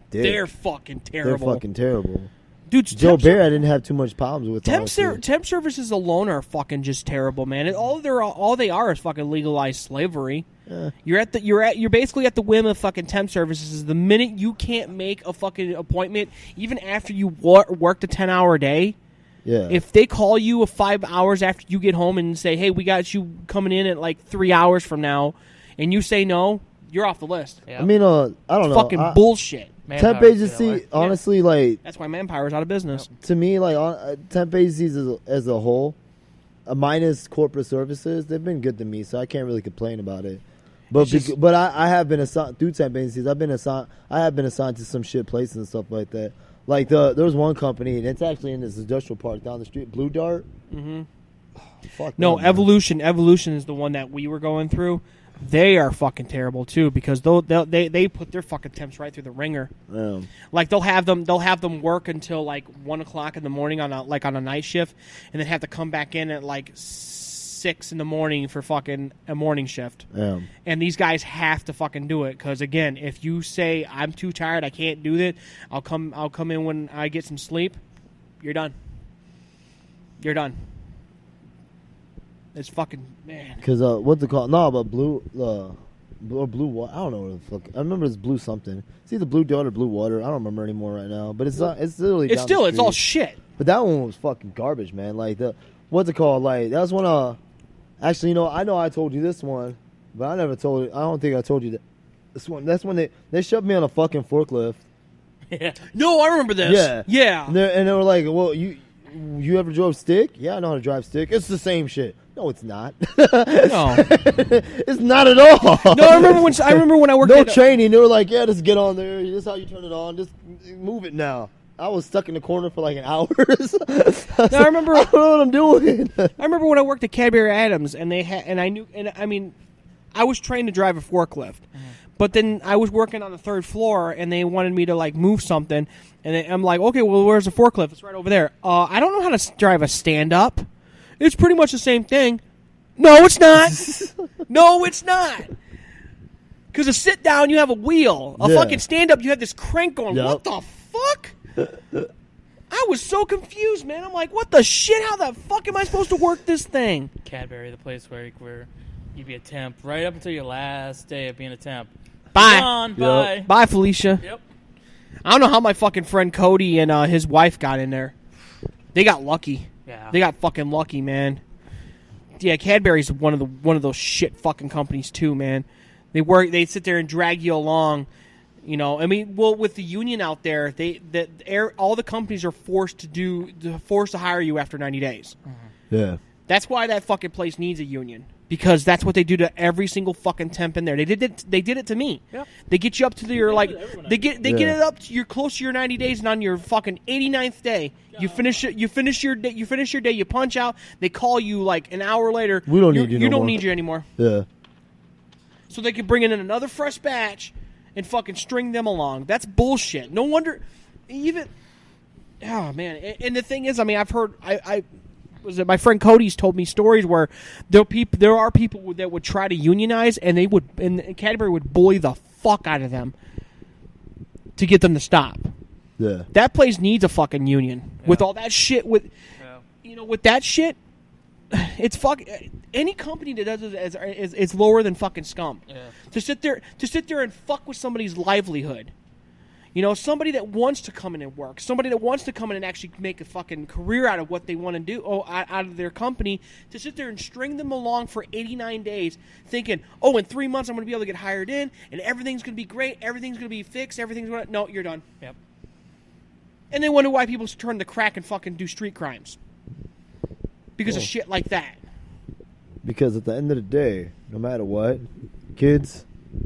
dick. They're fucking terrible. They're fucking terrible. Dude, Joe Bear, I didn't have too much problems with. Temp services alone are fucking just terrible, man. All they are is fucking legalized slavery. Yeah. You're basically at the whim of fucking temp services. The minute you can't make a fucking appointment, even after you worked a 10-hour day, if they call you 5 hours after you get home and say, "Hey, we got you coming in at like 3 hours from now," and you say no, you're off the list. Yeah. I mean, I don't know. Fucking bullshit. Temp agency, honestly, like... That's why Manpower's out of business. To me, like, temp agencies as a whole, minus corporate services, they've been good to me, so I can't really complain about it. But I have been assigned through temp agencies. I have been assigned to some shit places and stuff like that. Like, there was one company, and it's actually in this industrial park down the street, Blue Dart. Mm-hmm. Fuck no, that, Evolution. Evolution is the one that we were going through. They are fucking terrible too because they put their fucking temps right through the ringer. Yeah. Like they'll have them work until like 1 o'clock in the morning on a night shift, and then have to come back in at like 6 in the morning for fucking a morning shift. Yeah. And these guys have to fucking do it because again, if you say I'm too tired, I can't do it, I'll come in when I get some sleep. You're done. You're done. It's fucking man. Because what's it called? No, but blue water. I don't know what the fuck. I remember it's blue something. It's either Blue Dart or Blue Water. I don't remember anymore right now. But it's not. It's literally. It's down still. the It's all shit. But that one was fucking garbage, man. Like what's it called? Like that was when actually, I know I told you this one, but I never told you. I don't think I told you that. This one. That's when they shoved me on a fucking forklift. Yeah. No, I remember this. Yeah. Yeah. And they were like, "Well, you ever drove stick? Yeah, I know how to drive stick. It's the same shit." No, it's not. No, it's not at all. No, I remember when I worked. No training. They were like, "Yeah, just get on there. This is how you turn it on. Just move it now." I was stuck in the corner for like an hour. I remember. I don't know what I'm doing. I remember when I worked at Cadbury Adams, and I was trained to drive a forklift, but then I was working on the third floor, and they wanted me to like move something, and I'm like, "Okay, well, where's the forklift? It's right over there." I don't know how to drive a stand up. It's pretty much the same thing. No, it's not. No, it's not. Because a sit down, you have a wheel. A fucking stand up, you have this crank going. Yep. What the fuck? I was so confused, man. I'm like, what the shit? How the fuck am I supposed to work this thing? Cadbury, the place where you'd be a temp right up until your last day of being a temp. Bye. Bye. Bye, Felicia. Yep. I don't know how my fucking friend Cody and his wife got in there. They got lucky. Yeah. They got fucking lucky, man. Yeah, Cadbury's one of those shit fucking companies too, man. They sit there and drag you along, I mean, well, with the union out there, all the companies are forced to hire you after 90 days. Mm-hmm. Yeah. That's why that fucking place needs a union. Because that's what they do to every single fucking temp in there. They did it to me. Yep. They get you up to your get it up to you're close to your 90 days, and on your fucking 89th day, you finish your day, you punch out, they call you like an hour later. We don't need you. You don't need you anymore. Yeah. So they can bring in another fresh batch and fucking string them along. That's bullshit. No wonder oh man. And the thing is, I mean, I've heard my friend Cody's told me stories where there are people that would try to unionize, and Cadbury would bully the fuck out of them to get them to stop. Yeah, that place needs a fucking union with all that shit. With that shit, it's fuck. Any company that does it is lower than fucking scum. Yeah. To sit there and fuck with somebody's livelihood. Somebody that wants to come in and work, somebody that wants to come in and actually make a fucking career out of what they want to do, out of their company, to sit there and string them along for 89 days thinking, in 3 months I'm going to be able to get hired in, and everything's going to be great, everything's going to be fixed, no, you're done. Yep. And they wonder why people turn the crack and fucking do street crimes. Because of shit like that. Because at the end of the day, no matter what, kids,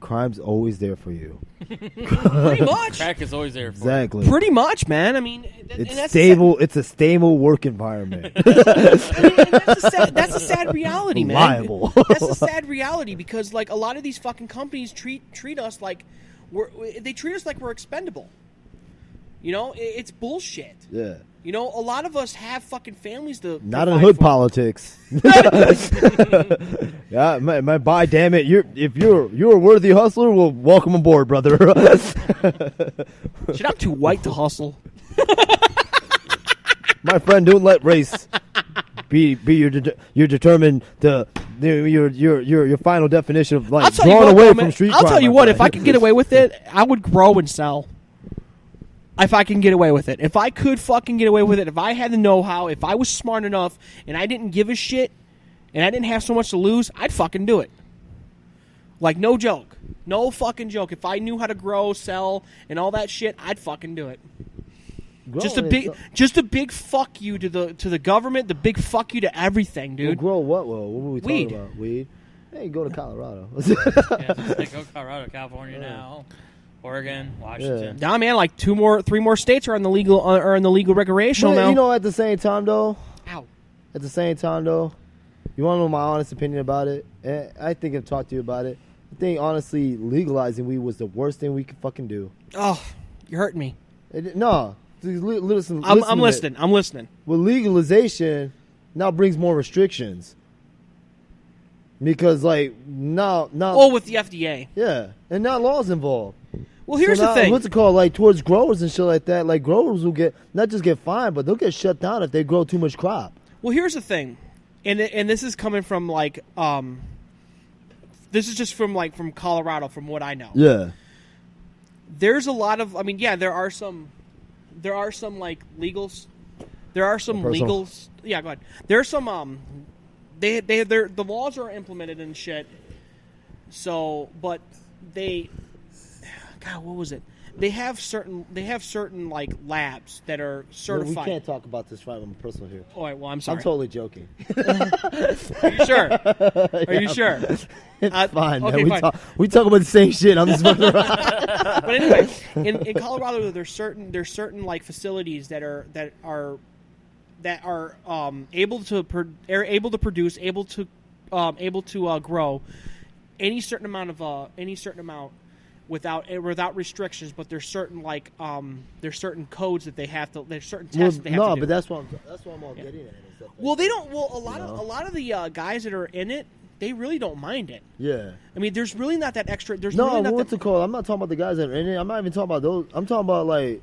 crime's always there for you. Pretty much. Crack is always there for exactly. you. Pretty much, man. I mean, it's stable. It's a stable work environment. That's a sad reality, man. Reliable. That's a sad reality because, like, a lot of these fucking companies treat us like we're expendable. It's bullshit. Yeah. A lot of us have fucking families to not in hood politics. Yeah, my boy, damn it! If you're a worthy hustler, well, welcome aboard, brother. Shit, I'm too white to hustle. My friend, don't let race be your determined your final definition of life. Drawn away from street crime. I'll tell you what. If I could get away with it, I would grow and sell. If I can get away with it, if I could fucking get away with it, if I had the know-how, if I was smart enough, and I didn't give a shit, and I didn't have so much to lose, I'd fucking do it. Like, no joke. No fucking joke. If I knew how to grow, sell, and all that shit, I'd fucking do it. Just a big fuck you to the government, the big fuck you to everything, dude. Grow what? Well, what were we talking Weed. about? Weed? Hey, go to Colorado. Go to Colorado, California now. Oregon, Washington. Nah, man, like 3 more states are on the legal recreational now. You know, at the same time though, Ow. You want to know my honest opinion about it? And I think I've talked to you about it. I think honestly, legalizing weed was the worst thing we could fucking do. Oh, you're hurting me. No, listen. I'm listening. I'm listening. Well, legalization now brings more restrictions because, like, now. Oh, with the FDA. Yeah, and now laws involved. Well, here's so the thing. What's it called? Like, towards growers and shit like that. Like, growers will not just get fined, but they'll get shut down if they grow too much crop. Well, here's the thing, and this is coming from like this is just from Colorado, from what I know. Yeah. There's a lot of. I mean, yeah, there are some like legals. There are some legals. Yeah, go ahead. There's some the laws are implemented and shit. So, but they. God, what was it? They have certain like labs that are certified. We can't talk about this from personal here. All right, well, I'm sorry. I'm totally joking. Are you sure? Are you sure? It's fine, okay, man. fine. We talk about the same shit. I'm just fucking around. But anyway, in Colorado, there's certain like facilities that are able to produce, able to grow any certain amount without restrictions, but there's certain codes that they have to. There's certain tests that they have to do. No, but that's what I'm all getting at. Well, they don't. Well, a lot of the guys that are in it, they really don't mind it. Yeah. I mean, there's really not that extra. There's no. Really not what's it called? I'm not talking about the guys that are in it. I'm not even talking about those. I'm talking about like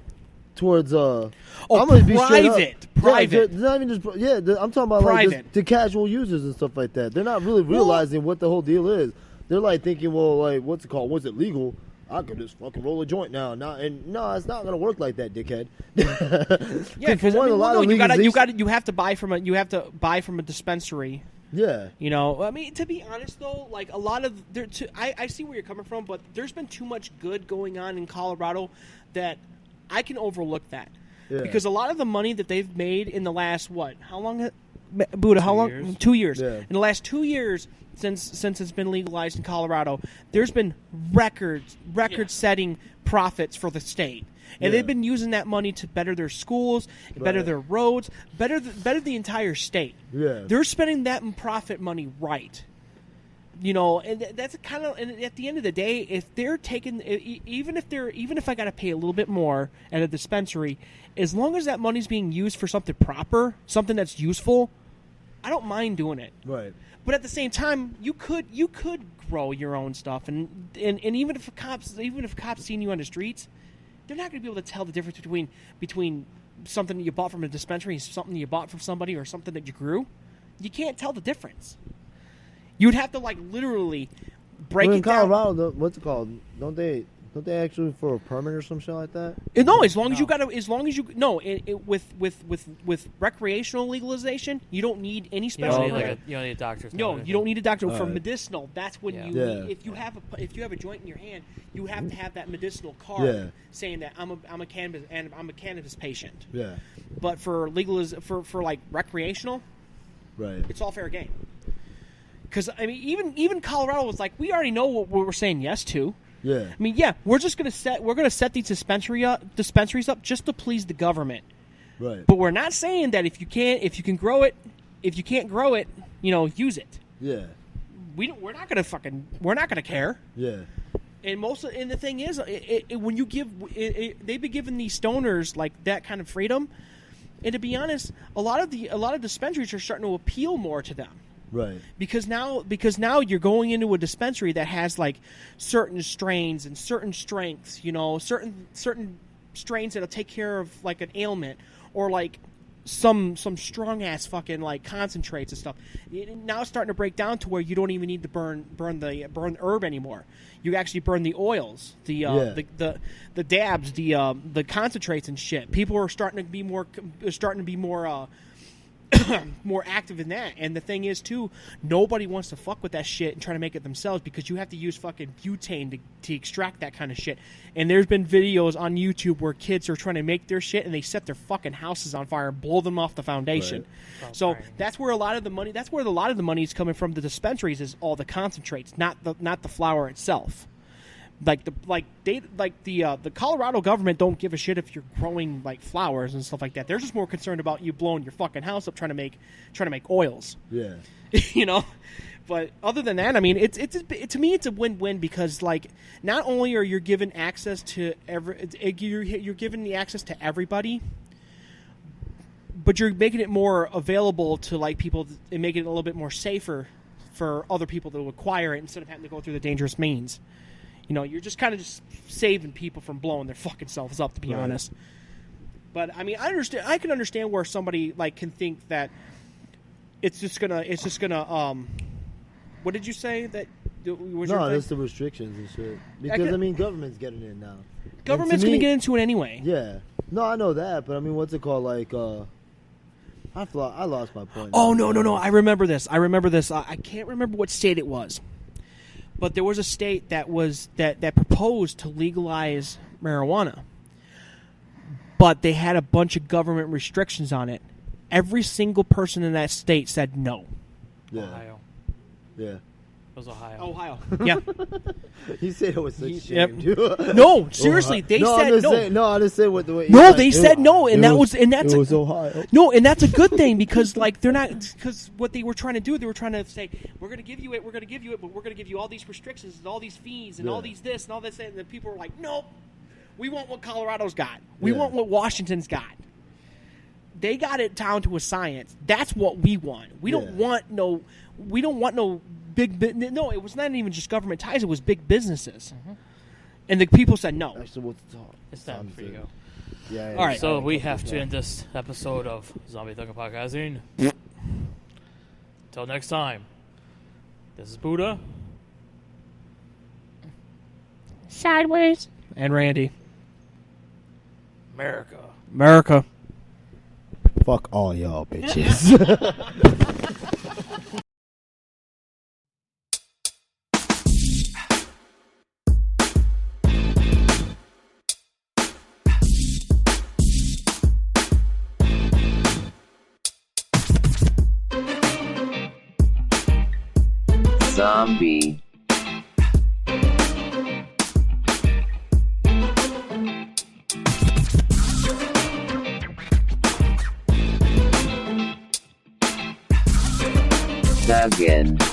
towards I'm gonna be private. Private. Not even just I'm talking about private. Like the casual users and stuff like that. They're not really realizing what the whole deal is. They're like thinking, well, like what's it called? Was it legal? I could just fucking roll a joint now. No, it's not gonna work like that, dickhead. Yeah, because you have to buy from a dispensary. Yeah. You know, I mean, to be honest though, like a lot of I see where you're coming from, but there's been too much good going on in Colorado that I can overlook that. Yeah. Because a lot of the money that they've made in the last how long, Buddha? How long? 2 years. Yeah. In the last 2 years. Since it's been legalized in Colorado, there's been record-setting profits for the state, and they've been using that money to better their schools, better their roads, better the entire state. Yeah, they're spending that profit money right. You know, and that's kind of. And at the end of the day, if they're taking, even if I got to pay a little bit more at a dispensary, as long as that money's being used for something proper, something that's useful, I don't mind doing it. Right. But at the same time, you could grow your own stuff, and even if cops seeing you on the streets, they're not going to be able to tell the difference between something that you bought from a dispensary and something you bought from somebody or something that you grew. You can't tell the difference. You'd have to like literally break it down. In Colorado, what's it called? Don't they actually for a permit or some shit like that? No, as long as with recreational legalization, you don't need any special. You don't need a doctor's No, note. you don't need a doctor. For right. medicinal, that's when you need, if you have a joint in your hand, you have to have that medicinal card saying that I'm a cannabis patient. Yeah. But for for like recreational, right, it's all fair game. Because I mean, even Colorado was like, we already know what we're saying yes to. Yeah. I mean, we're gonna set these dispensaries up just to please the government. Right. But we're not saying that if you can't grow it, use it. Yeah. We're not gonna care. Yeah. And the thing is, when you they've been giving these stoners like that kind of freedom, and to be honest, a lot of dispensaries are starting to appeal more to them. Right. Because now you're going into a dispensary that has like certain strains and certain strengths, certain strains that'll take care of like an ailment or like some strong ass fucking like concentrates and stuff. Now it's starting to break down to where you don't even need to burn the herb anymore. You actually burn the oils, the dabs, the concentrates and shit. People are starting to be more more active in that. And the thing is too, nobody wants to fuck with that shit and try to make it themselves because you have to use fucking butane to extract that kind of shit. And there's been videos on YouTube where kids are trying to make their shit and they set their fucking houses on fire and blow them off the foundation. Right. So that's where a lot of the money is coming from. The dispensaries is all the concentrates, not the flower itself. The Colorado government don't give a shit if you're growing like flowers and stuff like that. They're just more concerned about you blowing your fucking house up trying to make oils. Yeah. You know? But other than that, I mean, to me it's a win-win because like not only are you given access to you're given the access to everybody, but you're making it more available to like people and making it a little bit more safer for other people to acquire it instead of having to go through the dangerous means. You know, you're just kind of just saving people from blowing their fucking selves up, to be honest. But I mean, I can understand where somebody like can think that it's just gonna. What did you say that? That's the restrictions and shit. Because I mean, government's getting in now. Government's gonna get into it anyway. Yeah. No, I know that, but I mean, what's it called? Like, I lost my point. Oh no! I remember this. I can't remember what state it was. But there was a state that proposed to legalize marijuana, but they had a bunch of government restrictions on it. Every single person in that state said no. Yeah. Ohio. Yeah. It was Ohio. Ohio. Yeah. You said it was such shame, dude. No, seriously, they said no. I just said what the way. No, they said no, and it was Ohio. No, and that's a good thing because like they're not because what they were trying to do, they were trying to say we're going to give you it, but we're going to give you all these restrictions and all these fees and all these this and all this, and the people were like, nope, we want what Colorado's got, we want what Washington's got. They got it down to a science. That's what we want. We don't want no. We don't want no big. No, it was not even just government ties. It was big businesses, and the people said no. Actually, what's the talk? It's time for you to go. Yeah. All right. So we have to end this episode of Zombie Thuggin' Podcasting. Until next time, this is Buddha, Sidewayzzz, and Randy. America. Fuck all y'all bitches. Zombie. Thuggin'.